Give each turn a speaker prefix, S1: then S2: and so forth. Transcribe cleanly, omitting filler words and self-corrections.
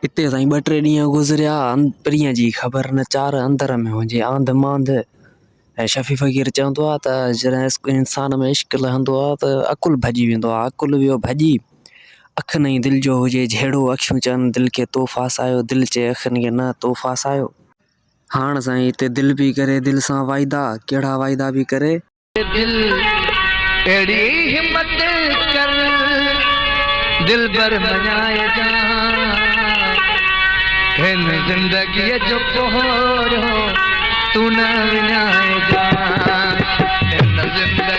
S1: इते साईं 2-3 ॾींहं गुज़रिया परीअं जी ख़बर न 4 अंदर में हुजे आंध मांध। ऐं शफ़ी फ़क़ीर चवंदो आहे त जॾहिं इंसान में इश्क़ लहंदो आहे त अकुलु भॼी वेंदो आहे, अकुलु वियो भॼी। अखि नई दिलि जो हुजे जहिड़ो अखियूं चवनि दिलि खे तोहफ़ा सायो, दिलि चए अखियुनि खे न तोहफ़ा सायो। हाणे साईं हिते दिलि बि करे दिलि सां वाइदा, कहिड़ा वाइदा बि करे
S2: अहिड़ी हिम्मत कर दिल भर मञाए जा हिन ज़िंदगीअ जो कोहरो तू न विञाए जा हिन ज़िंदगीअ